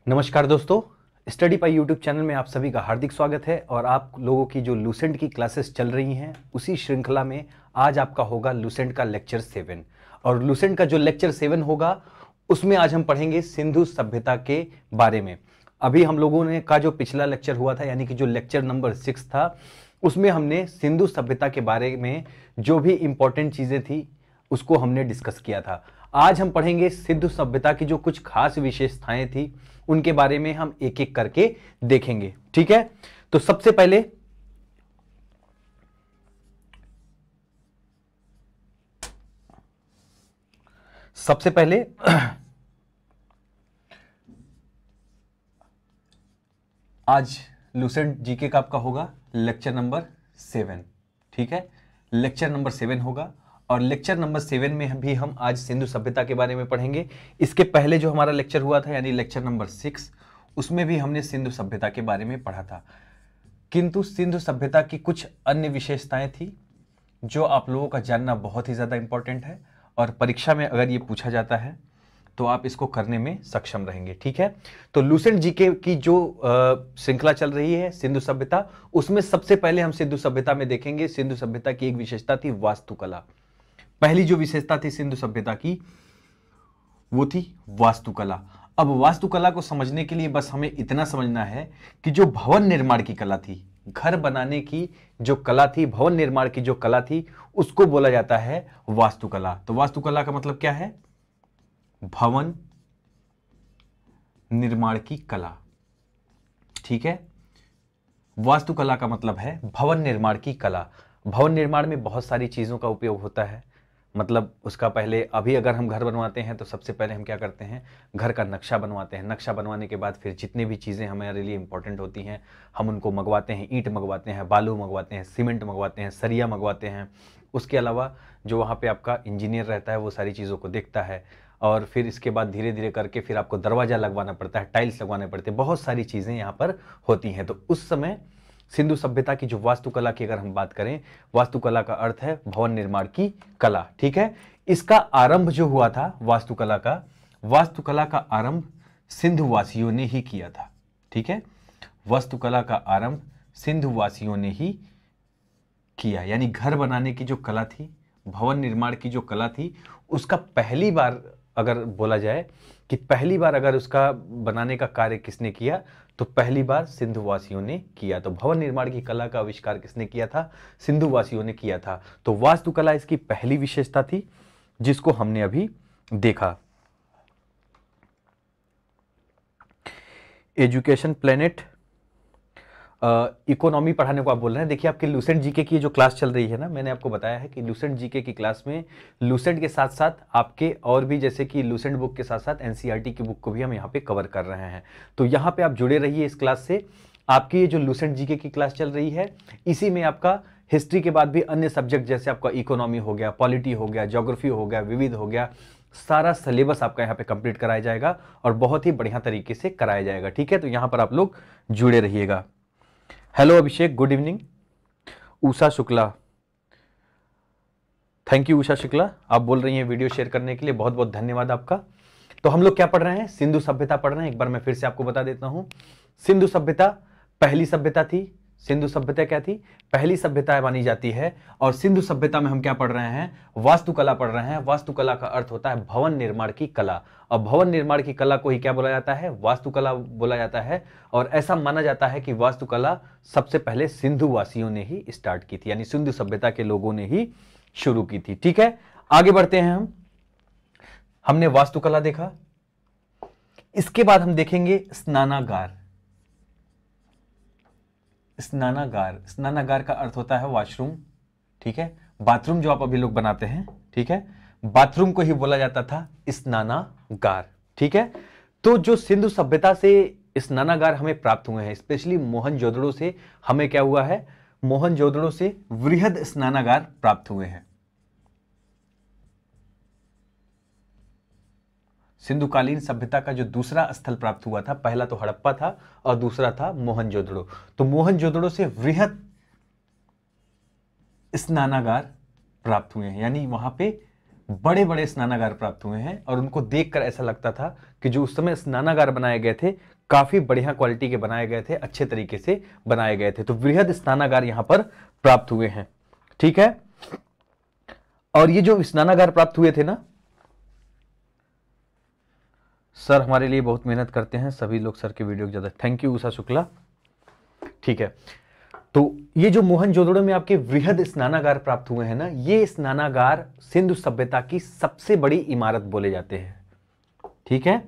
नमस्कार दोस्तों, स्टडी पाई YouTube channel में आप सभी का हार्दिक स्वागत है। और आप लोगों की जो लूसेंट की क्लासेस चल रही हैं उसी श्रृंखला में आज आपका होगा लूसेंट का लेक्चर 7। और लूसेंट का जो लेक्चर 7 होगा उसमें आज हम पढ़ेंगे सिंधु सभ्यता के बारे में। अभी हम लोगों ने का जो पिछला लेक्चर हुआ था यानी कि जो लेक्चर नंबर 6 था उसमें हमने सिंधु सभ्यता के बारे में जो भी इंपॉर्टेंट चीज़ें थी उसको हमने डिस्कस किया था। आज हम पढ़ेंगे सिंधु सभ्यता की जो कुछ खास विशेषताएं थी उनके बारे में हम एक एक करके देखेंगे। ठीक है, तो सबसे पहले आज लूसेंट जीके का आपका होगा लेक्चर नंबर 7। ठीक है, लेक्चर नंबर 7 होगा और लेक्चर नंबर 7 में भी हम आज सिंधु सभ्यता के बारे में पढ़ेंगे। इसके पहले जो हमारा लेक्चर हुआ था यानी लेक्चर नंबर 6 उसमें भी हमने सिंधु सभ्यता के बारे में पढ़ा था, किंतु सिंधु सभ्यता की कुछ अन्य विशेषताएं थी जो आप लोगों का जानना बहुत ही ज़्यादा इंपॉर्टेंट है और परीक्षा में अगर ये पूछा जाता है तो आप इसको करने में सक्षम रहेंगे। ठीक है, तो लूसेंट जीके की जो श्रृंखला चल रही है सिंधु सभ्यता, उसमें सबसे पहले हम सिंधु सभ्यता में देखेंगे सिंधु सभ्यता की एक विशेषता थी वास्तुकला। पहली जो विशेषता थी सिंधु सभ्यता की वो थी वास्तुकला। अब वास्तुकला को समझने के लिए बस हमें इतना समझना है कि जो भवन निर्माण की कला थी, घर बनाने की जो कला थी, भवन निर्माण की जो कला थी, उसको बोला जाता है वास्तुकला। तो वास्तुकला का मतलब क्या है? भवन निर्माण की कला। ठीक है, वास्तुकला का मतलब है भवन निर्माण की कला। भवन निर्माण में बहुत सारी चीजों का उपयोग होता है। मतलब उसका पहले अभी अगर हम घर बनवाते हैं तो सबसे पहले हम क्या करते हैं, घर का नक्शा बनवाते हैं। नक्शा बनवाने के बाद फिर जितनी भी चीज़ें हमारे लिए इंपॉर्टेंट होती हैं हम उनको मंगवाते हैं। ईंट मंगवाते हैं, बालू मंगवाते हैं, सीमेंट मंगवाते हैं, सरिया मंगवाते हैं। उसके अलावा जो वहाँ पे आपका इंजीनियर रहता है वो सारी चीज़ों को देखता है और फिर इसके बाद धीरे धीरे करके फिर आपको दरवाज़ा लगवाना पड़ता है, टाइल्स लगवाने पड़ते हैं, बहुत सारी चीज़ें यहाँ पर होती हैं। तो उस समय सिंधु सभ्यता की जो वास्तुकला की अगर हम बात करें, वास्तुकला का अर्थ है भवन निर्माण की कला। ठीक है, इसका आरंभ जो हुआ था वास्तुकला का आरंभ सिंधुवासियों ने ही किया था। ठीक है, वास्तुकला का आरंभ सिंधुवासियों ने ही किया, यानी घर बनाने की जो कला थी, भवन निर्माण की जो कला थी, उसका पहली बार अगर बोला जाए कि पहली बार अगर उसका बनाने का कार्य किसने किया तो पहली बार सिंधुवासियों ने किया। तो भवन निर्माण की कला का आविष्कार किसने किया था? सिंधुवासियों ने किया था। तो वास्तुकला इसकी पहली विशेषता थी जिसको हमने अभी देखा। एजुकेशन प्लेनेट इकोनॉमी पढ़ाने को आप बोल रहे हैं। देखिए, आपके लूसेंट जीके की जो क्लास चल रही है ना, मैंने आपको बताया है कि लूसेंट जीके की क्लास में लूसेंट के साथ साथ आपके और भी, जैसे कि लूसेंट बुक के साथ साथ एनसीईआरटी की बुक को भी हम यहाँ पे कवर कर रहे हैं। तो यहाँ पे आप जुड़े रहिए इस क्लास से। आपकी ये जो लूसेंट जीके की क्लास चल रही है इसी में आपका हिस्ट्री के बाद भी अन्य सब्जेक्ट जैसे आपका इकोनॉमी हो गया, पॉलिटी हो गया, ज्योग्राफी हो गया, विविध हो गया, सारा सिलेबस आपका यहाँ पे कंप्लीट कराया जाएगा और बहुत ही बढ़िया तरीके से कराया जाएगा। ठीक है, तो यहाँ पर आप लोग जुड़े रहिएगा। Hello Abhishek, good evening. Usha Shukla, thank you Usha Shukla, आप बोल रही हैं वीडियो शेयर करने के लिए, बहुत बहुत धन्यवाद आपका। तो हम लोग क्या पढ़ रहे हैं? सिंधु सभ्यता पढ़ रहे हैं। एक बार मैं फिर से आपको बता देता हूं, सिंधु सभ्यता पहली सभ्यता थी। सिंधु सभ्यता क्या थी? पहली सभ्यता मानी जाती है। और सिंधु सभ्यता में हम क्या पढ़ रहे हैं? वास्तुकला पढ़ रहे हैं। वास्तुकला का अर्थ होता है भवन निर्माण की कला, और भवन निर्माण की कला को ही क्या बोला जाता है? वास्तुकला बोला जाता है। और ऐसा माना जाता है कि वास्तुकला सबसे पहले सिंधुवासियों ने ही स्टार्ट की थी, यानी सिंधु सभ्यता के लोगों ने ही शुरू की थी। ठीक है, आगे बढ़ते हैं। हमने वास्तुकला देखा, इसके बाद हम देखेंगे स्नानागार। स्नानागार का अर्थ होता है वॉशरूम। ठीक है, बाथरूम जो आप अभी लोग बनाते हैं, ठीक है, बाथरूम को ही बोला जाता था स्नानागार। ठीक है, तो जो सिंधु सभ्यता से स्नानागार हमें प्राप्त हुए हैं, स्पेशली मोहनजोदड़ो से हमें क्या हुआ है? मोहनजोदड़ो से वृहद स्नानागार प्राप्त हुए हैं। सिंधुकालीन सभ्यता का जो दूसरा स्थल प्राप्त हुआ था, पहला तो हड़प्पा था और दूसरा था मोहनजोदड़ो। तो मोहनजोदड़ो से वृहद स्नानागार प्राप्त हुए हैं, यानी वहां पे बड़े बड़े स्नानागार प्राप्त हुए हैं और उनको देखकर ऐसा लगता था कि जो उस समय स्नानागार बनाए गए थे काफी बढ़िया क्वालिटी के बनाए गए थे, अच्छे तरीके से बनाए गए थे। तो वृहद स्नानागार यहां पर प्राप्त हुए हैं, ठीक है। और ये जो स्नानागार प्राप्त हुए थे ना, सर हमारे लिए बहुत मेहनत करते हैं सभी लोग, सर के वीडियो ज्यादा, थैंक यू उषा शुक्ला, ठीक है। तो ये जो मोहनजोदड़ो में आपके वृहद स्नानागार प्राप्त हुए हैं ना, ये स्नानागार सिंधु सभ्यता की सबसे बड़ी इमारत बोले जाते हैं, ठीक है।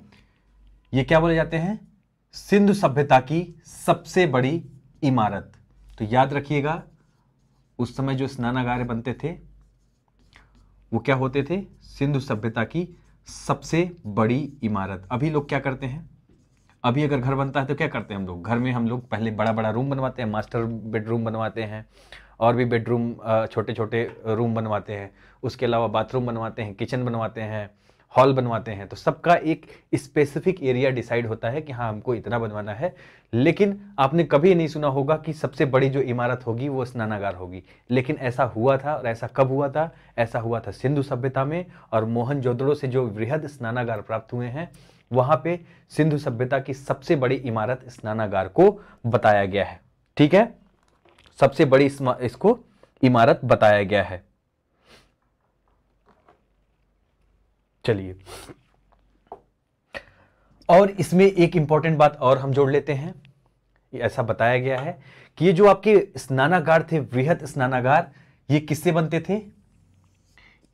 ये क्या बोले जाते हैं? सिंधु सभ्यता की सबसे बड़ी इमारत। तो याद रखिएगा, उस समय जो स्नानागार बनते थे वो क्या होते थे? सिंधु सभ्यता की सबसे बड़ी इमारत। अभी लोग क्या करते हैं? अभी अगर घर बनता है तो क्या करते हैं हम लोग? घर में हम लोग पहले बड़ा बड़ा रूम बनवाते हैं, मास्टर बेडरूम बनवाते हैं, और भी बेडरूम छोटे छोटे रूम बनवाते हैं, उसके अलावा बाथरूम बनवाते हैं, किचन बनवाते हैं, हॉल बनवाते हैं। तो सबका एक स्पेसिफिक एरिया डिसाइड होता है कि हाँ हमको इतना बनवाना है। लेकिन आपने कभी नहीं सुना होगा कि सबसे बड़ी जो इमारत होगी वो स्नानागार होगी। लेकिन ऐसा हुआ था, और ऐसा कब हुआ था? ऐसा हुआ था सिंधु सभ्यता में, और मोहनजोदड़ो से जो वृहद स्नानागार प्राप्त हुए हैं वहां पे सिंधु सभ्यता की सबसे बड़ी इमारत स्नानागार को बताया गया है, ठीक है। सबसे बड़ी इसको इमारत बताया गया है। चलिए, और इसमें एक इंपॉर्टेंट बात और हम जोड़ लेते हैं। ऐसा बताया गया है कि ये जो आपके स्नानागार थे, वृहद स्नानागार, ये किससे बनते थे?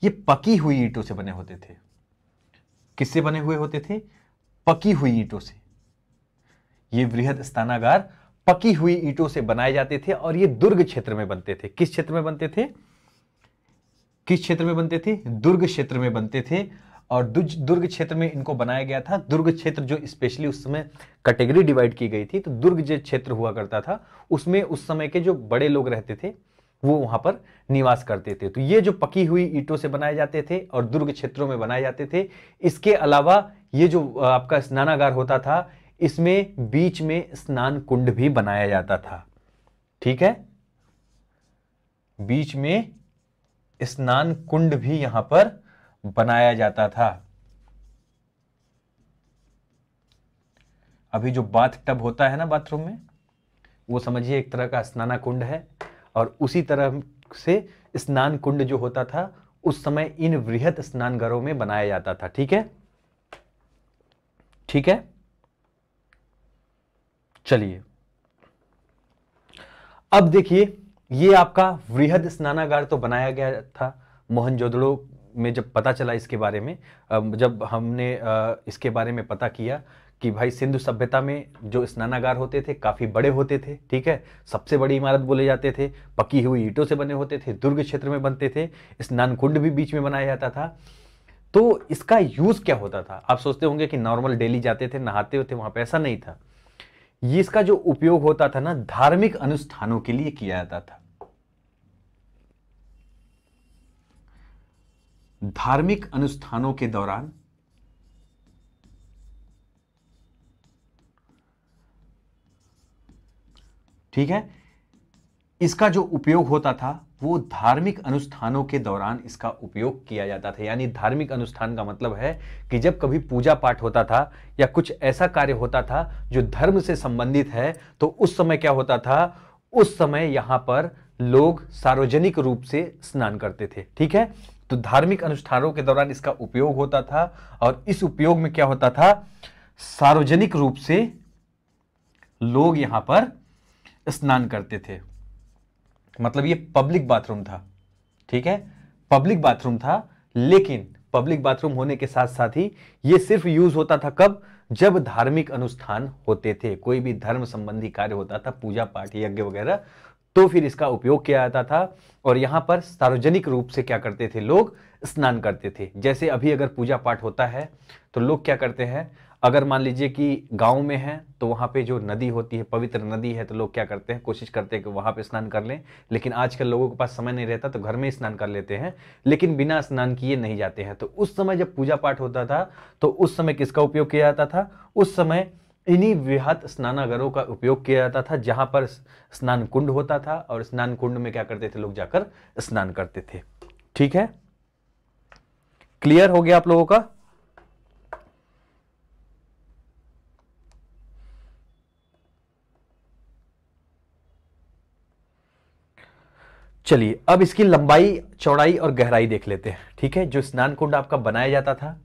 ये पकी हुई ईंटों से बने होते थे। किससे बने हुए होते थे? पकी हुई ईंटों से। ये वृहद स्नानागार पकी हुई ईंटों से बनाए जाते थे, और ये दुर्ग क्षेत्र में बनते थे। किस क्षेत्र में बनते थे? किस क्षेत्र में बनते थे? दुर्ग क्षेत्र में बनते थे। और दुर्ग क्षेत्र में इनको बनाया गया था। दुर्ग क्षेत्र जो स्पेशली उस समय कैटेगरी डिवाइड की गई थी, तो दुर्ग जो क्षेत्र हुआ करता था उसमें उस समय के जो बड़े लोग रहते थे वो वहां पर निवास करते थे। तो ये जो पकी हुई ईंटों से बनाए जाते थे और दुर्ग क्षेत्रों में बनाए जाते थे। इसके अलावा ये जो आपका स्नानागार होता था, इसमें बीच में स्नान कुंड भी बनाया जाता था, ठीक है। बीच में स्नान कुंड भी यहां पर बनाया जाता था। अभी जो बाथ टब होता है ना बाथरूम में, वो समझिए एक तरह का स्नाना कुंड है। और उसी तरह से स्नान कुंड जो होता था उस समय इन वृहद स्नानघरों में बनाया जाता था, ठीक है। ठीक है, चलिए अब देखिए, ये आपका वृहद स्नानागार तो बनाया गया था मोहनजोदड़ो में। जब पता चला इसके बारे में, जब हमने इसके बारे में पता किया कि भाई सिंधु सभ्यता में जो स्नानागार होते थे काफी बड़े होते थे, ठीक है, सबसे बड़ी इमारत बोले जाते थे, पकी हुई ईंटों से बने होते थे, दुर्ग क्षेत्र में बनते थे, स्नान कुंड भी बीच में बनाया जाता था। तो इसका यूज क्या होता था? आप सोचते होंगे कि नॉर्मल डेली जाते थे नहाते होते वहां पे, ऐसा नहीं था। ये इसका जो उपयोग होता था ना, धार्मिक अनुष्ठानों के लिए किया जाता था। धार्मिक अनुष्ठानों के दौरान ठीक है, इसका जो उपयोग होता था वो धार्मिक अनुष्ठानों के दौरान इसका उपयोग किया जाता था। यानी धार्मिक अनुष्ठान का मतलब है कि जब कभी पूजा पाठ होता था या कुछ ऐसा कार्य होता था जो धर्म से संबंधित है, तो उस समय क्या होता था? उस समय यहां पर लोग सार्वजनिक रूप से स्नान करते थे, ठीक है। तो धार्मिक अनुष्ठानों के दौरान इसका उपयोग होता था, और इस उपयोग में क्या होता था? सार्वजनिक रूप से लोग यहां पर स्नान करते थे। मतलब ये पब्लिक बाथरूम था, ठीक है, पब्लिक बाथरूम था। लेकिन पब्लिक बाथरूम होने के साथ साथ ही ये सिर्फ यूज होता था कब? जब धार्मिक अनुष्ठान होते थे, कोई भी धर्म संबंधी कार्य होता था, पूजा पाठ यज्ञ वगैरह, तो फिर इसका उपयोग किया जाता था। और यहां पर सार्वजनिक रूप से क्या करते थे? लोग स्नान करते थे। जैसे अभी अगर पूजा पाठ होता है तो लोग क्या करते हैं? अगर मान लीजिए कि गांव में है तो वहां पे जो नदी होती है, पवित्र नदी है, तो लोग क्या करते हैं? कोशिश करते हैं कि वहां पे स्नान कर लें। लेकिन आजकल लोगों के पास समय नहीं रहता तो घर में ही स्नान कर लेते हैं, लेकिन बिना स्नान किए नहीं जाते हैं। तो उस समय जब पूजा पाठ होता था तो उस समय किसका उपयोग किया जाता था? उस समय इन्हीं वृहद स्नानागारों का उपयोग किया जाता था, जहां पर स्नान कुंड होता था, और स्नान कुंड में क्या करते थे? लोग जाकर स्नान करते थे, ठीक है। क्लियर हो गया आप लोगों का? चलिए अब इसकी लंबाई, चौड़ाई और गहराई देख लेते हैं। ठीक है, जो स्नान कुंड आपका बनाया जाता था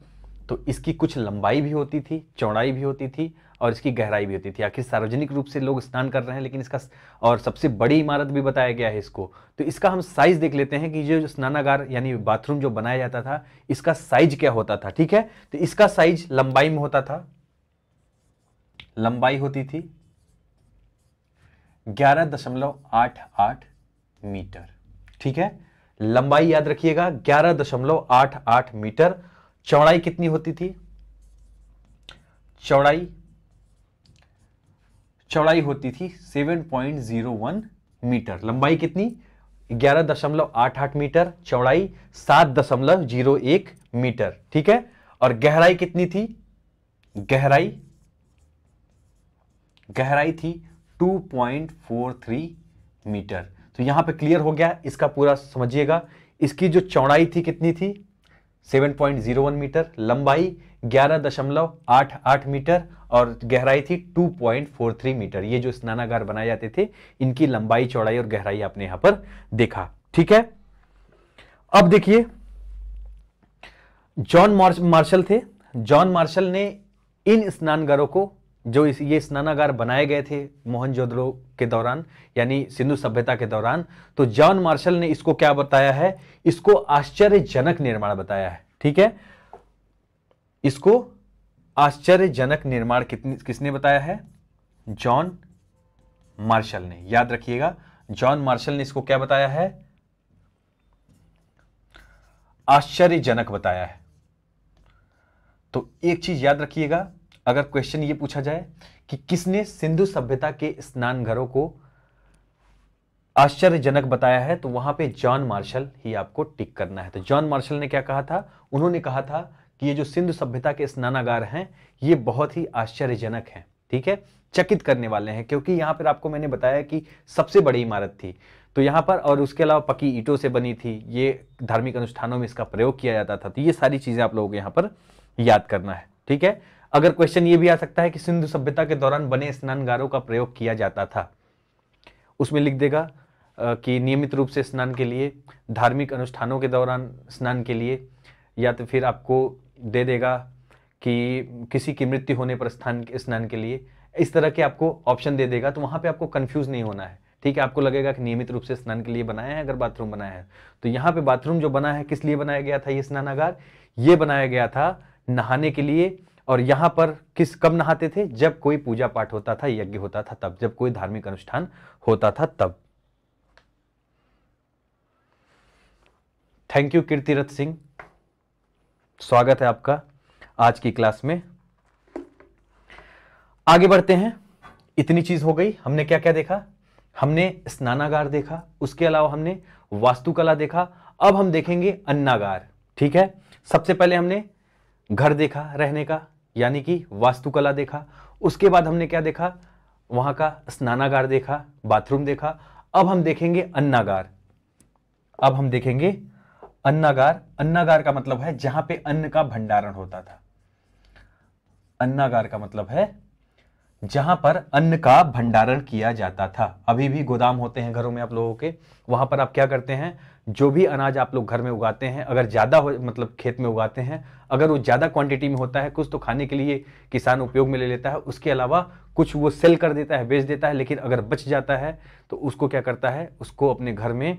तो इसकी कुछ लंबाई भी होती थी, चौड़ाई भी होती थी और इसकी गहराई भी होती थी। आखिर सार्वजनिक रूप से लोग स्नान कर रहे हैं, लेकिन इसका और सबसे बड़ी इमारत भी बताया गया है इसको, तो इसका हम साइज देख लेते हैं कि जो स्नानागार यानी बाथरूम जो बनाया जाता था इसका साइज क्या होता था। ठीक है, तो इसका साइज लंबाई में होता था, लंबाई होती थी 11.88 मीटर। ठीक है, लंबाई याद रखिएगा 11.88 मीटर। चौड़ाई कितनी होती थी? चौड़ाई होती थी 7.01 मीटर। लंबाई कितनी? 11.88 मीटर, चौड़ाई 7.01 मीटर। ठीक है, और गहराई कितनी थी? गहराई थी 2.43 मीटर। तो यहां पे क्लियर हो गया, इसका पूरा समझिएगा। इसकी जो चौड़ाई थी कितनी थी? 7.01 मीटर, लंबाई 11.88 मीटर और गहराई थी 2.43 मीटर। ये जो स्नानागार बनाए जाते थे इनकी लंबाई, चौड़ाई और गहराई आपने यहां पर देखा। ठीक है, अब देखिए जॉन मार्शल थे। जॉन मार्शल ने इन स्नानगारों को, जो ये स्नानागार बनाए गए थे मोहनजोदड़ो के दौरान यानी सिंधु सभ्यता के दौरान, तो जॉन मार्शल ने इसको क्या बताया है? इसको आश्चर्यजनक निर्माण बताया है। ठीक है, इसको आश्चर्यजनक निर्माण किसने बताया है? जॉन मार्शल ने। याद रखिएगा, जॉन मार्शल ने इसको क्या बताया है? आश्चर्यजनक बताया है। तो एक चीज याद रखिएगा, अगर क्वेश्चन ये पूछा जाए कि किसने सिंधु सभ्यता के स्नानघरों को आश्चर्यजनक बताया है, तो वहां पे जॉन मार्शल ही आपको टिक करना है। तो जॉन मार्शल ने क्या कहा था? उन्होंने कहा था कि ये जो सिंधु सभ्यता के स्नानागार हैं ये बहुत ही आश्चर्यजनक हैं। ठीक है, चकित करने वाले हैं, क्योंकि यहां पर आपको मैंने बताया कि सबसे बड़ी इमारत थी तो यहां पर, और उसके अलावा पक्की ईंटों से बनी थी, ये धार्मिक अनुष्ठानों में इसका प्रयोग किया जाता था। तो ये सारी चीजें आप लोगों को यहां पर याद करना है। ठीक है, अगर क्वेश्चन ये भी आ सकता है कि सिंधु सभ्यता के दौरान बने स्नानगारों का प्रयोग किया जाता था, उसमें लिख देगा कि नियमित रूप से स्नान के लिए, धार्मिक अनुष्ठानों के दौरान स्नान के लिए, या तो फिर आपको दे देगा कि किसी की मृत्यु होने पर स्नान के लिए। इस तरह के आपको ऑप्शन दे देगा, तो वहां पे आपको कंफ्यूज नहीं होना है। ठीक है, आपको लगेगा कि नियमित रूप से स्नान के लिए बनाया है अगर बाथरूम बनाया है। तो यहाँ पे बाथरूम जो बना है किस लिए बनाया गया था? ये स्नानागार ये बनाया गया था नहाने के लिए। और यहां पर कब नहाते थे? जब कोई पूजा पाठ होता था, यज्ञ होता था तब, जब कोई धार्मिक अनुष्ठान होता था तब। थैंक यू कीर्तिरथ सिंह, स्वागत है आपका आज की क्लास में। आगे बढ़ते हैं। इतनी चीज हो गई, हमने क्या क्या देखा? हमने स्नानागार देखा, उसके अलावा हमने वास्तुकला देखा। अब हम देखेंगे अन्नागार। ठीक है, सबसे पहले हमने घर देखा रहने का, यानी कि वास्तुकला देखा। उसके बाद हमने क्या देखा? वहां का स्नानागार देखा, बाथरूम देखा। अब हम देखेंगे अन्नागार। अब हम देखेंगे अन्नागार। अन्नागार का मतलब है जहां पे अन्न का भंडारण होता था। अन्नागार का मतलब है जहां पर अन्न का भंडारण किया जाता था। अभी भी गोदाम होते हैं घरों में आप लोगों के, वहां पर आप क्या करते हैं? जो भी अनाज आप लोग घर में उगाते हैं, अगर ज्यादा हो, मतलब खेत में उगाते हैं, अगर वो ज्यादा क्वांटिटी में होता है, कुछ तो खाने के लिए किसान उपयोग में ले लेता है, उसके अलावा कुछ वो सेल कर देता है, बेच देता है। लेकिन अगर बच जाता है तो उसको क्या करता है? उसको अपने घर में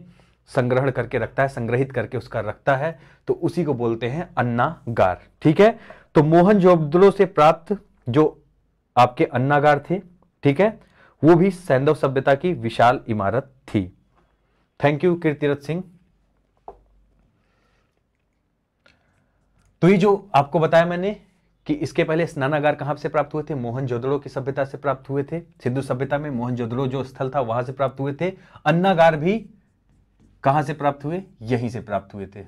संग्रहण करके रखता है, संग्रहित करके उसका रखता है। तो उसी को बोलते हैं अन्नागार। ठीक है, तो मोहनजोदड़ो से प्राप्त जो आपके अन्नागार थे, ठीक है, वो भी सैंधव सभ्यता की विशाल इमारत थी। Thank you Kirtirath Singh. तो ये जो आपको बताया मैंने कि इसके पहले स्नानागार कहां से प्राप्त हुए थे? मोहनजोदड़ो की सभ्यता से प्राप्त हुए थे। सिंधु सभ्यता में मोहनजोदड़ो जो स्थल था वहां से प्राप्त हुए थे। अन्नागार भी कहां से प्राप्त हुए? यहीं से प्राप्त हुए थे।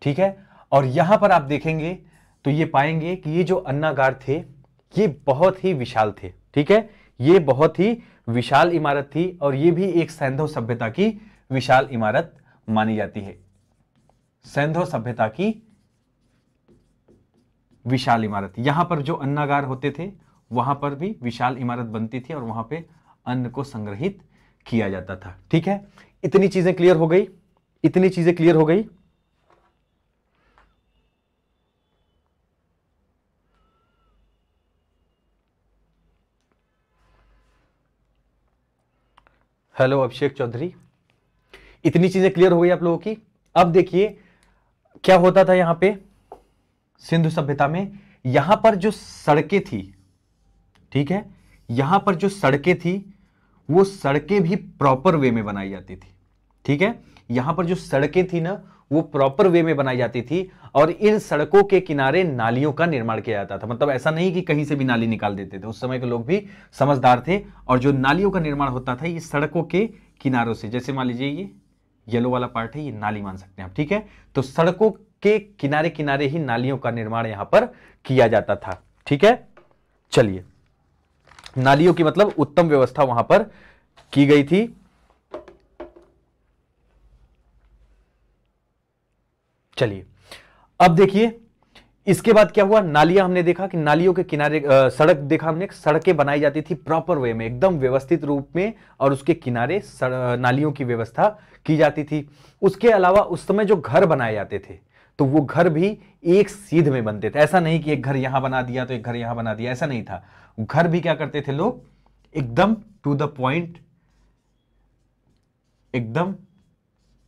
ठीक है, और यहां पर आप देखेंगे तो ये पाएंगे कि ये जो अन्नागार थे ये बहुत ही विशाल थे। ठीक है, ये बहुत ही विशाल इमारत थी और ये भी एक सैंधव सभ्यता की विशाल इमारत मानी जाती है। सैंधव सभ्यता की विशाल इमारत। यहां पर जो अन्नागार होते थे वहां पर भी विशाल इमारत बनती थी और वहां पे अन्न को संग्रहित किया जाता था। ठीक है, इतनी चीजें क्लियर हो गई, इतनी चीजें क्लियर हो गई। हेलो अभिषेक चौधरी, इतनी चीजें क्लियर हो गई आप लोगों की। अब देखिए क्या होता था यहां पे सिंधु सभ्यता में, यहां पर जो सड़कें थी, ठीक है, यहां पर जो सड़कें थी वो सड़कें भी प्रॉपर वे में बनाई जाती थी। ठीक है, यहां पर जो सड़कें थी ना वो प्रॉपर वे में बनाई जाती थी, और इन सड़कों के किनारे नालियों का निर्माण किया जाता था। मतलब ऐसा नहीं कि कहीं से भी नाली निकाल देते थे, उस समय के लोग भी समझदार थे। और जो नालियों का निर्माण होता था ये सड़कों के किनारों से, जैसे मान लीजिए ये येलो वाला पार्ट है, ये नाली मान सकते हैं आप। ठीक है, तो सड़कों के किनारे किनारे ही नालियों का निर्माण यहां पर किया जाता था। ठीक है, चलिए, नालियों की मतलब उत्तम व्यवस्था वहां पर की गई थी। चलिए अब देखिए इसके बाद क्या हुआ। नालियां हमने देखा कि नालियों के किनारे सड़क देखा हमने, सड़कें बनाई जाती थी प्रॉपर वे में, एकदम व्यवस्थित रूप में, और उसके किनारे नालियों की व्यवस्था की जाती थी। उसके अलावा उस समय जो घर बनाए जाते थे तो वो घर भी एक सीध में बनते थे। ऐसा नहीं कि एक घर यहां बना दिया तो एक घर यहां बना दिया, ऐसा नहीं था। घर भी क्या करते थे लोग, एकदम टू द पॉइंट, एकदम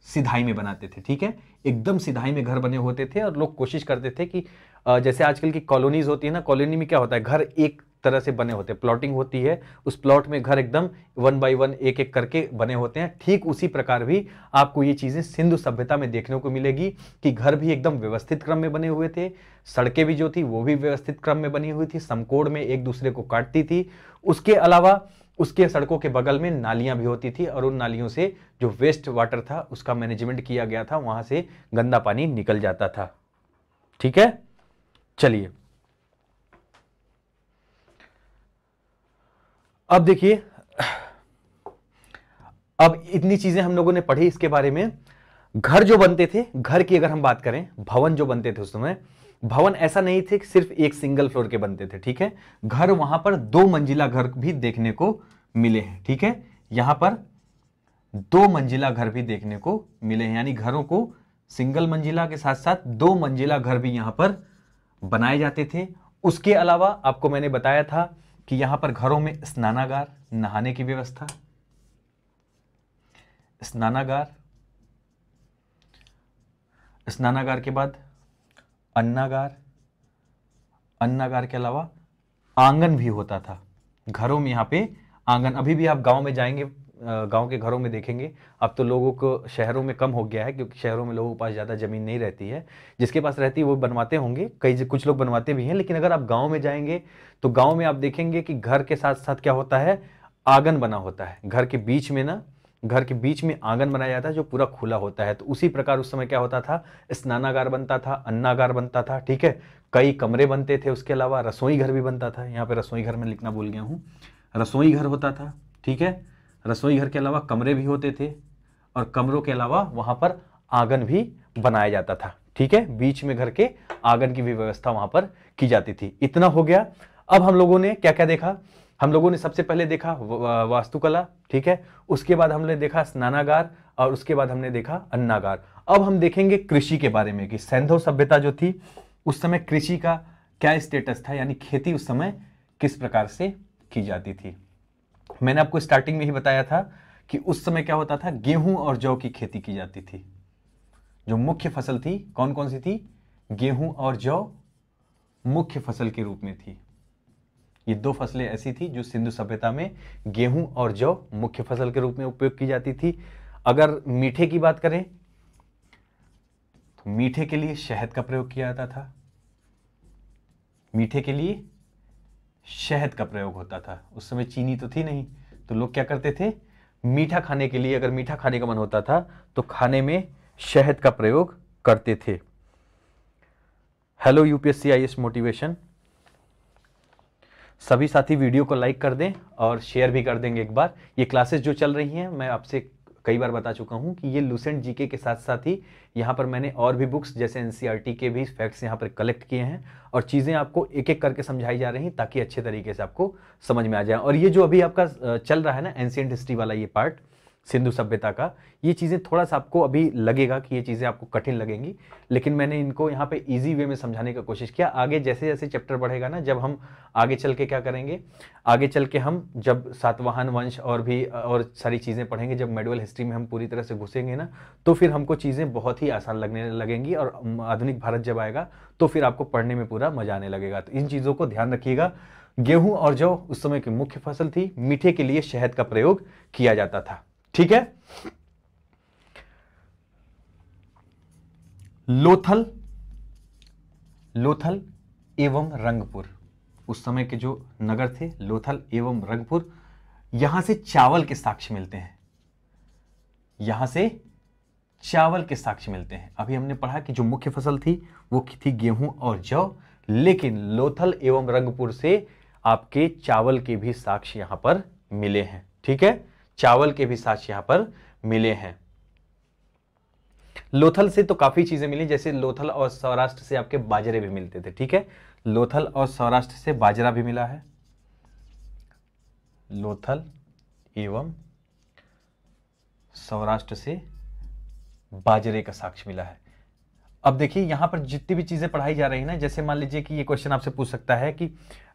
सिधाई में बनाते थे। ठीक है, एकदम सिधाई में घर बने होते थे, और लोग कोशिश करते थे कि जैसे आजकल की कॉलोनीज होती है ना, कॉलोनी में क्या होता है, घर एक तरह से बने होते हैं, प्लॉटिंग होती है, उस प्लॉट में घर एकदम 1 बाय 1 एक एक करके बने होते हैं। ठीक उसी प्रकार भी आपको ये चीजें सिंधु सभ्यता में देखने को मिलेगी कि घर भी एकदम व्यवस्थित क्रम में बने हुए थे, सड़कें भी जो थी वो भी व्यवस्थित क्रम में बनी हुई थी, समकोण में एक दूसरे को काटती थी। उसके अलावा उसके सड़कों के बगल में नालियां भी होती थी, और उन नालियों से जो वेस्ट वाटर था उसका मैनेजमेंट किया गया था, वहां से गंदा पानी निकल जाता था। ठीक है, चलिए अब देखिए, अब इतनी चीजें हम लोगों ने पढ़ी इसके बारे में। घर जो बनते थे, घर की अगर हम बात करें, भवन जो बनते थे उस समय, भवन ऐसा नहीं थे कि सिर्फ एक सिंगल फ्लोर के बनते थे। ठीक है, घर वहां पर 2 मंजिला घर भी देखने को मिले हैं। ठीक है, यहां पर 2 मंजिला घर भी देखने को मिले हैं, यानी घरों को सिंगल मंजिला के साथ साथ 2 मंजिला घर भी यहां पर बनाए जाते थे। उसके अलावा आपको मैंने बताया था कि यहां पर घरों में स्नानागार, नहाने की व्यवस्था, स्नानागार, स्नानागार के बाद अन्नागार, अन्नागार के अलावा आंगन भी होता था घरों में। यहां पे आंगन, अभी भी आप गांव में जाएंगे, गांव के घरों में देखेंगे। अब तो लोगों को शहरों में कम हो गया है, क्योंकि शहरों में लोगों के पास ज़्यादा ज़मीन नहीं रहती है। जिसके पास रहती है वो बनवाते होंगे, कुछ लोग बनवाते भी हैं, लेकिन अगर आप गांव में जाएंगे तो गांव में आप देखेंगे कि घर के साथ साथ क्या होता है, आंगन बना होता है। घर के बीच में ना, घर के बीच में आंगन बनाया जाता है जो पूरा खुला होता है। तो उसी प्रकार उस समय क्या होता था, स्नानागार बनता था, अन्नागार बनता था। ठीक है, कई कमरे बनते थे। उसके अलावा रसोई घर भी बनता था। यहाँ पे रसोई घर में लिखना भूल गया हूँ, रसोई घर होता था। ठीक है, रसोई घर के अलावा कमरे भी होते थे, और कमरों के अलावा वहां पर आंगन भी बनाया जाता था। ठीक है, बीच में घर के आंगन की भी व्यवस्था वहां पर की जाती थी। इतना हो गया। अब हम लोगों ने क्या क्या देखा, हम लोगों ने सबसे पहले देखा वास्तुकला। ठीक है, उसके बाद हमने देखा स्नानागार, और उसके बाद हमने देखा अन्नागार। अब हम देखेंगे कृषि के बारे में कि सिंधु सभ्यता जो थी उस समय कृषि का क्या स्टेटस था, यानी खेती उस समय किस प्रकार से की जाती थी। मैंने आपको स्टार्टिंग में ही बताया था कि उस समय क्या होता था, गेहूं और जौ की खेती की जाती थी। जो मुख्य फसल थी कौन कौन सी थी, गेहूं और जौ मुख्य फसल के रूप में थी। ये 2 फसलें ऐसी थी जो सिंधु सभ्यता में गेहूं और जौ मुख्य फसल के रूप में उपयोग की जाती थी। अगर मीठे की बात करें तो मीठे के लिए शहद का प्रयोग किया जाता था। मीठे के लिए शहद का प्रयोग होता था। उस समय चीनी तो थी नहीं, तो लोग क्या करते थे, मीठा खाने के लिए, अगर मीठा खाने का मन होता था तो खाने में शहद का प्रयोग करते थे। हेलो यूपीएससी आईएएस मोटिवेशन, सभी साथी वीडियो को लाइक कर दें और शेयर भी कर देंगे एक बार। ये क्लासेस जो चल रही हैं, मैं आपसे कई बार बता चुका हूं कि ये लूसेंट जीके के साथ साथ ही यहाँ पर मैंने और भी बुक्स जैसे एनसीईआरटी के भी फैक्ट्स यहाँ पर कलेक्ट किए हैं और चीज़ें आपको एक एक करके समझाई जा रही हैं ताकि अच्छे तरीके से आपको समझ में आ जाए। और ये जो अभी आपका चल रहा है ना एंशिएंट हिस्ट्री वाला ये पार्ट सिंधु सभ्यता का, ये चीज़ें थोड़ा सा आपको अभी लगेगा कि ये चीज़ें आपको कठिन लगेंगी, लेकिन मैंने इनको यहाँ पे इजी वे में समझाने का कोशिश किया। आगे जैसे जैसे चैप्टर बढ़ेगा ना, जब हम आगे चल के क्या करेंगे, आगे चल के हम जब सातवाहन वंश और भी और सारी चीज़ें पढ़ेंगे, जब मेडिवल हिस्ट्री में हम पूरी तरह से घुसेंगे ना, तो फिर हमको चीज़ें बहुत ही आसान लगने लगेंगी और आधुनिक भारत जब आएगा तो फिर आपको पढ़ने में पूरा मजा आने लगेगा। तो इन चीज़ों को ध्यान रखिएगा। गेहूं और जौ उस समय की मुख्य फसल थी, मीठे के लिए शहद का प्रयोग किया जाता था। ठीक है। लोथल एवं रंगपुर, उस समय के जो नगर थे लोथल एवं रंगपुर, यहां से चावल के साक्ष्य मिलते हैं, यहां से चावल के साक्ष्य मिलते हैं। अभी हमने पढ़ा कि जो मुख्य फसल थी वो थी गेहूं और जौ, लेकिन लोथल एवं रंगपुर से आपके चावल के भी साक्ष्य यहां पर मिले हैं। ठीक है, चावल के भी साक्ष्य यहां पर मिले हैं। लोथल से तो काफी चीजें मिली, जैसे लोथल और सौराष्ट्र से आपके बाजरे भी मिलते थे। ठीक है, लोथल और सौराष्ट्र से बाजरा भी मिला है, लोथल एवं सौराष्ट्र से बाजरे का साक्ष्य मिला है। अब देखिए यहां पर जितनी भी चीजें पढ़ाई जा रही है ना, जैसे मान लीजिए कि ये क्वेश्चन आपसे पूछ सकता है कि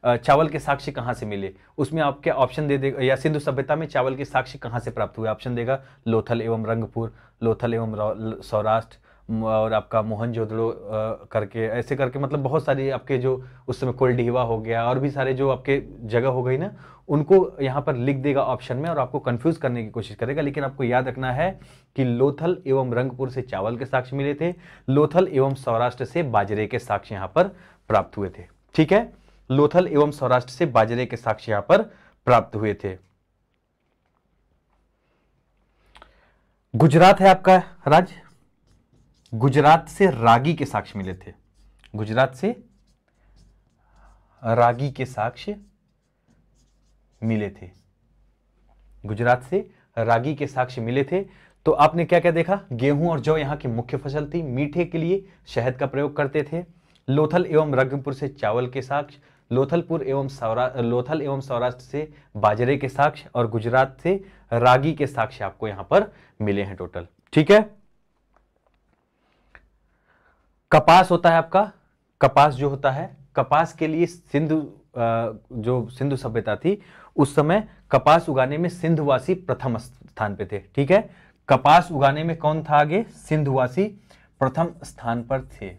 चावल के साक्ष्य कहां से मिले, उसमें आपके ऑप्शन दे देगा, या सिंधु सभ्यता में चावल के साक्ष्य कहां से प्राप्त हुए, ऑप्शन देगा लोथल एवं रंगपुर, लोथल एवं सौराष्ट्र, और आपका मोहनजोदड़ो करके, ऐसे करके मतलब बहुत सारी आपके जो उस समय कोल्डीवा हो गया और भी सारे जो आपके जगह हो गई ना, उनको यहाँ पर लिख देगा ऑप्शन में और आपको कंफ्यूज करने की कोशिश करेगा। लेकिन आपको याद रखना है कि लोथल एवं रंगपुर से चावल के साक्ष्य मिले थे, लोथल एवं सौराष्ट्र से बाजरे के साक्ष्य यहाँ पर प्राप्त हुए थे। ठीक है, लोथल एवं सौराष्ट्र से बाजरे के साक्ष्य यहाँ पर प्राप्त हुए थे। गुजरात है आपका राज्य, गुजरात से रागी के साक्ष्य मिले थे, गुजरात से रागी के साक्ष्य मिले थे, गुजरात से रागी के साक्ष्य मिले थे। तो आपने क्या क्या देखा, गेहूं और जौ यहाँ की मुख्य फसल थी, मीठे के लिए शहद का प्रयोग करते थे, लोथल एवं रंगपुर से चावल के साक्ष्य, लोथल एवं सौराष्ट्र से बाजरे के साक्ष्य, और गुजरात से रागी के साक्ष्य आपको यहां पर मिले हैं टोटल। ठीक है, कपास होता है आपका, कपास जो होता है, कपास के लिए जो सिंधु सभ्यता थी उस समय कपास उगाने में सिंधुवासी प्रथम स्थान पे थे। ठीक है, कपास उगाने में कौन था आगे, सिंधुवासी प्रथम स्थान पर थे।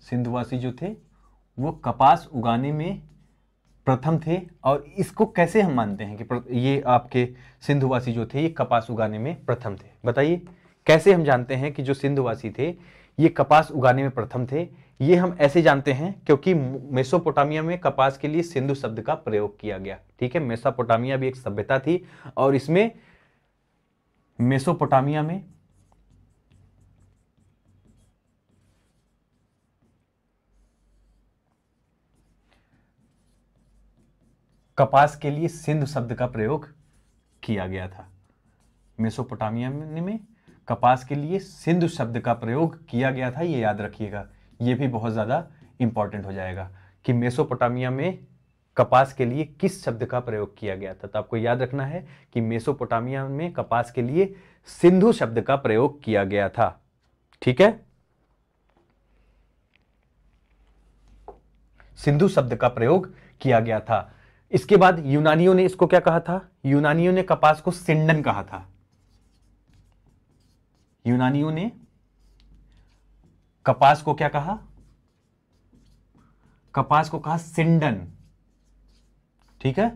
सिंधुवासी जो थे वो कपास उगाने में प्रथम थे। और इसको कैसे हम मानते हैं कि ये आपके सिंधुवासी जो थे ये कपास उगाने में प्रथम थे, बताइए कैसे हम जानते हैं कि जो सिंधुवासी थे ये कपास उगाने में प्रथम थे। ये हम ऐसे जानते हैं क्योंकि मेसोपोटामिया में कपास के लिए सिंधु शब्द का प्रयोग किया गया। ठीक है, मेसोपोटामिया भी एक सभ्यता थी और इसमें मेसोपोटामिया में कपास के लिए सिंधु शब्द का प्रयोग किया गया था। मेसोपोटामिया में कपास के लिए सिंधु शब्द का प्रयोग किया गया था, ये याद रखिएगा, ये भी बहुत ज्यादा इंपॉर्टेंट हो जाएगा कि मेसोपोटामिया में कपास के लिए किस शब्द का प्रयोग किया गया था। तो आपको याद रखना है कि मेसोपोटामिया में कपास के लिए सिंधु शब्द का प्रयोग किया गया था। ठीक है, सिंधु शब्द का प्रयोग किया गया था। इसके बाद यूनानियों ने इसको क्या कहा था, यूनानियों ने कपास को सिंडन कहा था, यूनानियों ने कपास को क्या कहा, कपास को कहा सिंडन। ठीक है,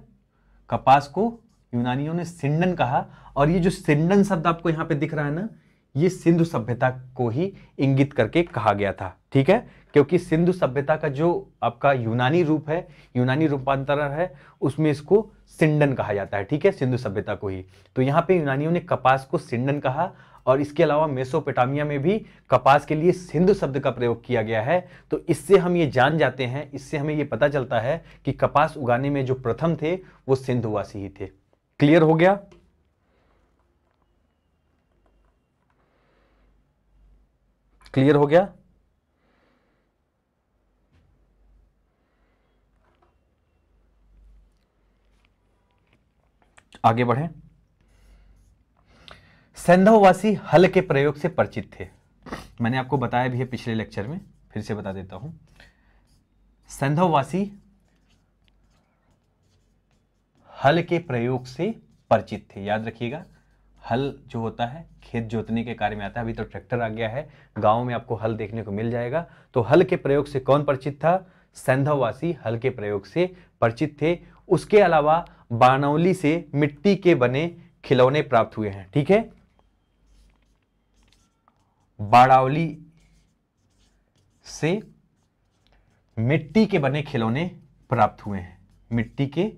कपास को यूनानियों ने सिंडन कहा। और ये जो सिंडन शब्द आपको यहां पे दिख रहा है ना, ये सिंधु सभ्यता को ही इंगित करके कहा गया था। ठीक है, क्योंकि सिंधु सभ्यता का जो आपका यूनानी रूप है, यूनानी रूपांतरण है, उसमें इसको सिंडन कहा जाता है। ठीक है, सिंधु सभ्यता को ही। तो यहां पे यूनानियों ने कपास को सिंडन कहा और इसके अलावा मेसोपोटामिया में भी कपास के लिए सिंधु शब्द का प्रयोग किया गया है। तो इससे हम ये जान जाते हैं, इससे हमें ये पता चलता है कि कपास उगाने में जो प्रथम थे वो सिंधुवासी ही थे। क्लियर हो गया? क्लियर हो गया? आगे बढ़ें। सैंधववासी हल के प्रयोग से परिचित थे। मैंने आपको बताया भी है पिछले लेक्चर में, फिर से बता देता हूं। सैंधववासी हल के प्रयोग से परिचित थे। याद रखिएगा, हल जो होता है खेत जोतने के कार्य में आता है। अभी तो ट्रैक्टर आ गया है, गांव में आपको हल देखने को मिल जाएगा। तो हल के प्रयोग से कौन परिचित था? सैंधववासी हल के प्रयोग से परिचित थे। उसके अलावा बानौली से मिट्टी के बने खिलौने प्राप्त हुए हैं। ठीक है, बाड़ावली से मिट्टी के बने खिलौने प्राप्त हुए हैं। मिट्टी के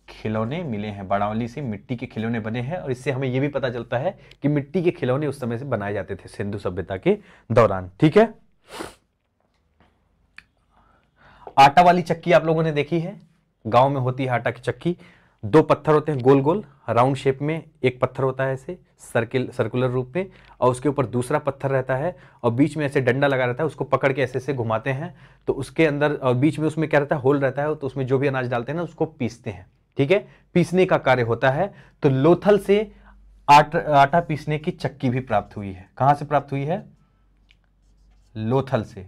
खिलौने मिले हैं, बाड़ावली से मिट्टी के खिलौने बने हैं। और इससे हमें यह भी पता चलता है कि मिट्टी के खिलौने उस समय से बनाए जाते थे सिंधु सभ्यता के दौरान। ठीक है, आटा वाली चक्की आप लोगों ने देखी है, गांव में होती है आटा की चक्की। दो पत्थर होते हैं गोल गोल राउंड शेप में, एक पत्थर होता है ऐसे सर्कुलर रूप में, और उसके ऊपर दूसरा पत्थर रहता है और बीच में ऐसे डंडा लगा रहता है, उसको पकड़ के ऐसे ऐसे घुमाते हैं। तो उसके अंदर और बीच में उसमें क्या रहता है, होल रहता है। तो उसमें जो भी अनाज डालते हैं ना उसको पीसते हैं। ठीक है, पीसने का कार्य होता है। तो लोथल से आटा पीसने की चक्की भी प्राप्त हुई है। कहां से प्राप्त हुई है? लोथल से।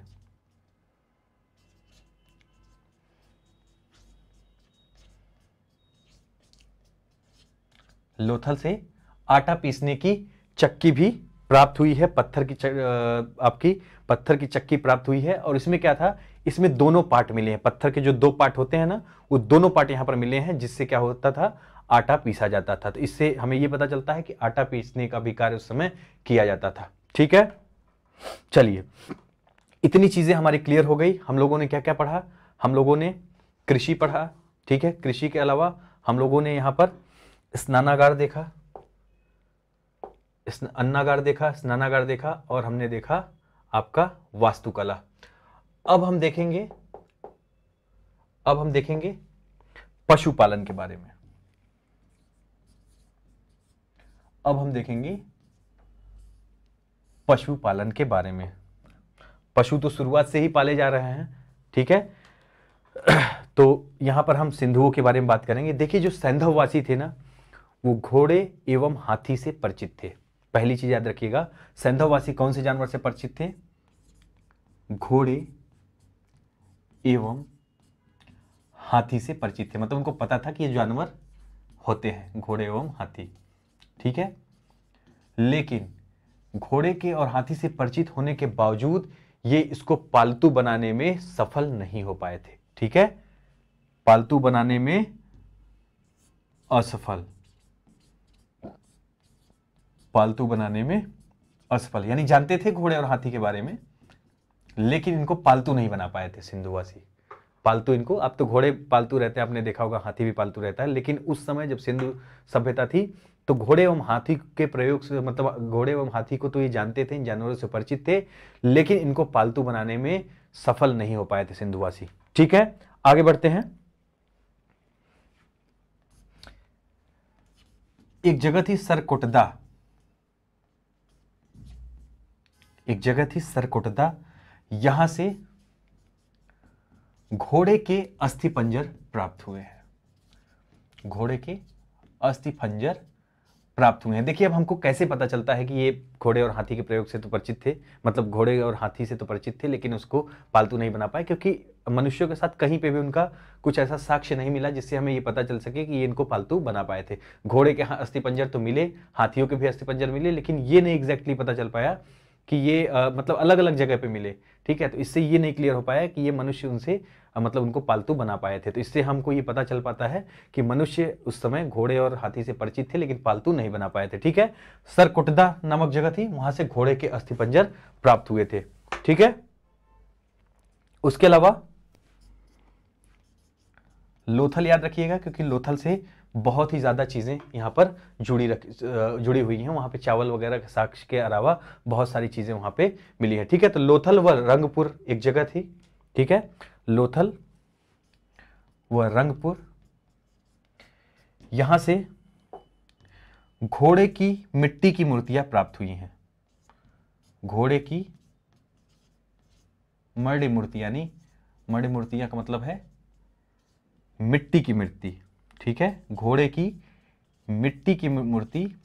लोथल से आटा पीसने की चक्की भी प्राप्त हुई है। आपकी पत्थर की चक्की प्राप्त हुई है। और इसमें क्या था, इसमें दोनों पार्ट मिले हैं। पत्थर के जो दो पार्ट होते हैं ना, वो दोनों पार्ट यहां पर मिले हैं, जिससे क्या होता था, आटा पीसा जाता था। तो इससे हमें यह पता चलता है कि आटा पीसने का भी कार्य उस समय किया जाता था। ठीक है, चलिए, इतनी चीजें हमारी क्लियर हो गई। हम लोगों ने क्या क्या पढ़ा? हम लोगों ने कृषि पढ़ा। ठीक है, कृषि के अलावा हम लोगों ने यहां पर स्नानागार देखा, अन्नागार देखा, स्नानागार देखा, और हमने देखा आपका वास्तुकला। अब हम देखेंगे पशुपालन के बारे में। अब हम देखेंगे पशुपालन के बारे में। पशु तो शुरुआत से ही पाले जा रहे हैं। ठीक है, तो यहां पर हम सिंधुओं के बारे में बात करेंगे। देखिए, जो सैंधववासी थे ना, वो घोड़े एवं हाथी से परिचित थे। पहली चीज याद रखिएगा, सैंधववासी कौन से जानवर से परिचित थे? घोड़े एवं हाथी से परिचित थे। मतलब उनको पता था कि ये जानवर होते हैं, घोड़े एवं हाथी। ठीक है, लेकिन घोड़े के और हाथी से परिचित होने के बावजूद ये इसको पालतू बनाने में सफल नहीं हो पाए थे। ठीक है, पालतू बनाने में असफल, पालतू बनाने में असफल, यानी जानते थे घोड़े और हाथी के बारे में, लेकिन इनको पालतू नहीं बना पाए थे सिंधुवासी। पालतू इनको, अब तो घोड़े पालतू रहते हैं, आपने देखा होगा, हाथी भी पालतू रहता है, लेकिन उस समय जब सिंधु सभ्यता थी तो घोड़े एवं हाथी के प्रयोग से, मतलब घोड़े एवं हाथी को तो ये जानते थे, इन जानवरों से परिचित थे, लेकिन इनको पालतू बनाने में सफल नहीं हो पाए थे सिंधुवासी। ठीक है, आगे बढ़ते हैं। एक जगह थी सरकोटदा, एक जगह थी सरकोटदा, यहां से घोड़े के अस्थिपंजर प्राप्त हुए हैं। घोड़े के अस्थिपंजर प्राप्त हुए हैं। देखिए, अब हमको कैसे पता चलता है कि ये घोड़े और हाथी के प्रयोग से तो परिचित थे, मतलब घोड़े और हाथी से तो परिचित थे, लेकिन उसको पालतू नहीं बना पाए, क्योंकि मनुष्यों के साथ कहीं पे भी उनका कुछ ऐसा साक्ष्य नहीं मिला जिससे हमें ये पता चल सके कि ये इनको पालतू बना पाए थे। घोड़े के अस्थिपंजर तो मिले, हाथियों के भी अस्थिपंजर मिले, लेकिन ये नहीं एग्जैक्टली पता चल पाया कि ये मतलब अलग अलग जगह पे मिले। ठीक है, तो इससे ये नहीं क्लियर हो पाया कि ये मनुष्य उनसे मतलब उनको पालतू बना पाए थे। तो इससे हमको ये पता चल पाता है कि मनुष्य उस समय घोड़े और हाथी से परिचित थे, लेकिन पालतू नहीं बना पाए थे। ठीक है, सरकोटदा नामक जगह थी, वहां से घोड़े के अस्थिपंजर प्राप्त हुए थे। ठीक है, उसके अलावा लोथल याद रखिएगा, क्योंकि लोथल से बहुत ही ज़्यादा चीज़ें यहाँ पर जुड़ी हुई हैं। वहाँ पे चावल वगैरह के साक्ष्य के अलावा बहुत सारी चीज़ें वहाँ पे मिली हैं। ठीक है, तो लोथल व रंगपुर एक जगह थी। ठीक है, लोथल व रंगपुर, यहाँ से घोड़े की मिट्टी की मूर्तियां प्राप्त हुई हैं। घोड़े की मर्ड मूर्ति, यानी मर्ड मूर्तियां का मतलब है मिट्टी की मूर्ति। ठीक है, घोड़े की मिट्टी की मूर्ति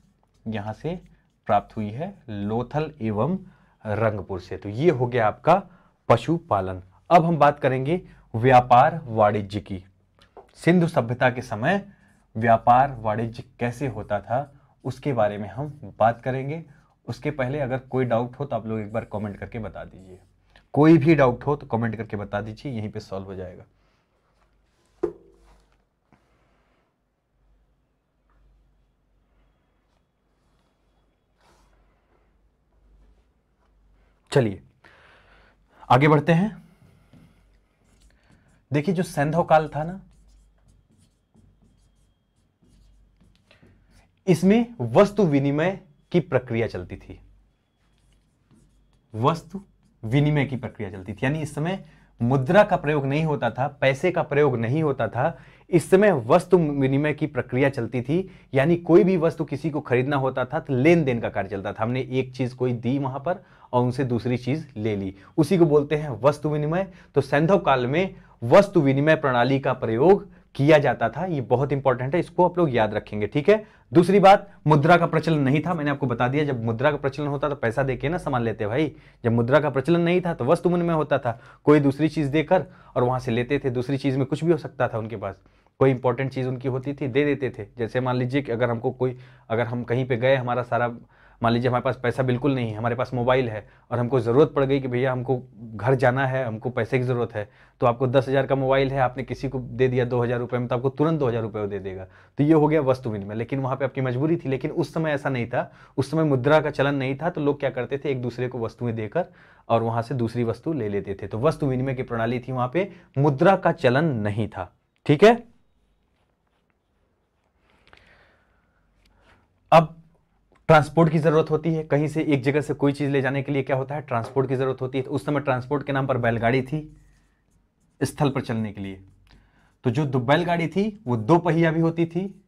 यहां से प्राप्त हुई है लोथल एवं रंगपुर से। तो ये हो गया आपका पशुपालन। अब हम बात करेंगे व्यापार वाणिज्य की। सिंधु सभ्यता के समय व्यापार वाणिज्य कैसे होता था उसके बारे में हम बात करेंगे। उसके पहले अगर कोई डाउट हो तो आप लोग एक बार कमेंट करके बता दीजिए। कोई भी डाउट हो तो कमेंट करके बता दीजिए, यहीं पे सॉल्व हो जाएगा। चलिए आगे बढ़ते हैं। देखिए जो सैंधव काल था ना, इसमें वस्तु विनिमय की प्रक्रिया चलती थी। वस्तु विनिमय की प्रक्रिया चलती थी, यानी इस समय मुद्रा का प्रयोग नहीं होता था, पैसे का प्रयोग नहीं होता था। इस समय वस्तु विनिमय की प्रक्रिया चलती थी, यानी कोई भी वस्तु किसी को खरीदना होता था तो लेन देन का कार्य चलता था। हमने एक चीज कोई दी वहां पर और उनसे दूसरी चीज ले ली, उसी को बोलते हैं वस्तु विनिमय। तो सैंधव काल में वस्तु विनिमय प्रणाली का प्रयोग किया जाता था। ये बहुत इंपॉर्टेंट है, इसको आप लोग याद रखेंगे। ठीक है, दूसरी बात, मुद्रा का प्रचलन नहीं था। मैंने आपको बता दिया, जब मुद्रा का प्रचलन होता तो पैसा देके ना सामान लेते भाई। जब मुद्रा का प्रचलन नहीं था तो वस्तु विनिमय होता था, कोई दूसरी चीज देकर और वहां से लेते थे। दूसरी चीज में कुछ भी हो सकता था, उनके पास कोई इंपॉर्टेंट चीज उनकी होती थी, दे देते थे। जैसे मान लीजिए कि अगर हम कहीं पे गए, हमारा सारा, मान लीजिए हमारे पास पैसा बिल्कुल नहीं है, हमारे पास मोबाइल है और हमको ज़रूरत पड़ गई कि भैया हमको घर जाना है, हमको पैसे की ज़रूरत है, तो आपको 10,000 का मोबाइल है, आपने किसी को दे दिया 2,000 रुपये में, तो आपको तुरंत 2,000 रुपये दे देगा। तो ये हो गया वस्तु विनिमय। लेकिन वहाँ पे आपकी मजबूरी थी, लेकिन उस समय ऐसा नहीं था। उस समय मुद्रा का चलन नहीं था, तो लोग क्या करते थे, एक दूसरे को वस्तुएं देकर और वहाँ से दूसरी वस्तु ले लेते थे। तो वस्तु विनिमय की प्रणाली थी, वहाँ पे मुद्रा का चलन नहीं था। ठीक है, अब ट्रांसपोर्ट की जरूरत होती है। कहीं से एक जगह से कोई चीज ले जाने के लिए क्या होता है, ट्रांसपोर्ट की जरूरत होती है। तो उस समय ट्रांसपोर्ट के नाम पर बैलगाड़ी थी स्थल पर चलने के लिए। तो जो बैलगाड़ी थी वो 2 पहिया भी होती थी,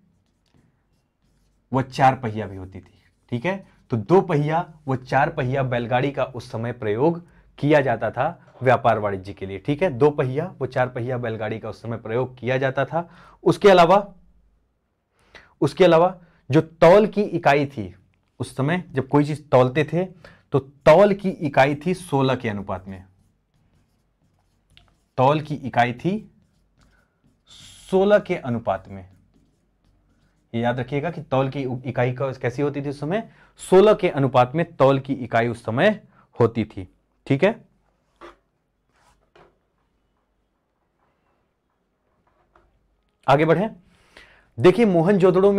वो 4 पहिया भी होती थी। ठीक है, तो 2 पहिया व 4 पहिया बैलगाड़ी का उस समय प्रयोग किया जाता था व्यापार वाणिज्य के लिए। ठीक है, 2 पहिया व 4 पहिया बैलगाड़ी का उस समय प्रयोग किया जाता था। उसके अलावा जो तौल की इकाई थी, उस समय जब कोई चीज तौलते थे तो तौल की इकाई थी 16 के अनुपात में। तौल की इकाई थी 16 के अनुपात में। ये याद रखिएगा कि तौल की इकाई कैसी होती थी उस समय, 16 के अनुपात में तौल की इकाई उस समय होती थी। ठीक है, आगे बढ़े। देखिए मोहनजोदड़ो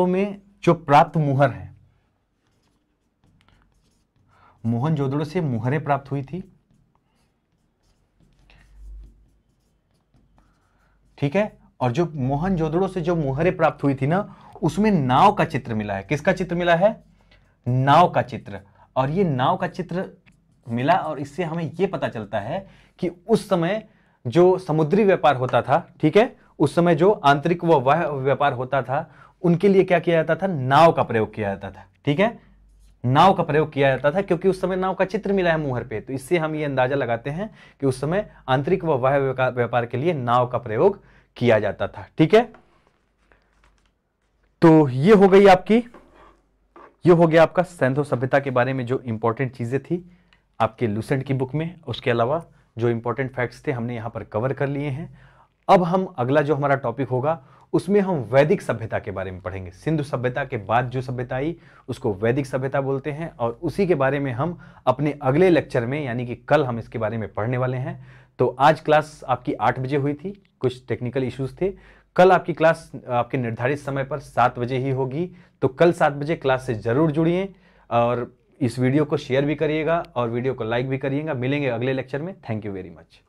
में जो प्राप्त मुहर है, मोहनजोदड़ो से मुहरें प्राप्त हुई थी। ठीक है, और जो मोहनजोदड़ो से जो मुहरें प्राप्त हुई थी ना, उसमें नाव का चित्र मिला है। किसका चित्र मिला है, नाव का चित्र। और ये नाव का चित्र मिला और इससे हमें यह पता चलता है कि उस समय जो समुद्री व्यापार होता था, ठीक है, उस समय जो आंतरिक व बाह्य व्यापार होता था, उनके लिए क्या किया जाता था, नाव का प्रयोग किया जाता था। ठीक है, नाव का प्रयोग किया जाता था, क्योंकि उस समय नाव का चित्र मिला है मुहर पे। तो इससे हम ये अंदाजा लगाते हैं कि उस समय आंतरिक व बाह्य व्यापार के लिए नाव का प्रयोग किया जाता था। ठीक है, तो ये हो गया आपका सैंधव सभ्यता के बारे में जो इंपॉर्टेंट चीजें थी आपके लूसेंट की बुक में। उसके अलावा जो इंपॉर्टेंट फैक्ट्स थे हमने यहां पर कवर कर लिए हैं। अब हम अगला जो हमारा टॉपिक होगा उसमें हम वैदिक सभ्यता के बारे में पढ़ेंगे। सिंधु सभ्यता के बाद जो सभ्यता आई उसको वैदिक सभ्यता बोलते हैं, और उसी के बारे में हम अपने अगले लेक्चर में, यानी कि कल, हम इसके बारे में पढ़ने वाले हैं। तो आज क्लास आपकी 8 बजे हुई थी, कुछ टेक्निकल इश्यूज थे। कल आपकी क्लास आपके निर्धारित समय पर 7 बजे ही होगी। तो कल 7 बजे क्लास से जरूर जुड़िए और इस वीडियो को शेयर भी करिएगा और वीडियो को लाइक भी करिएगा। मिलेंगे अगले लेक्चर में। Thank you very much.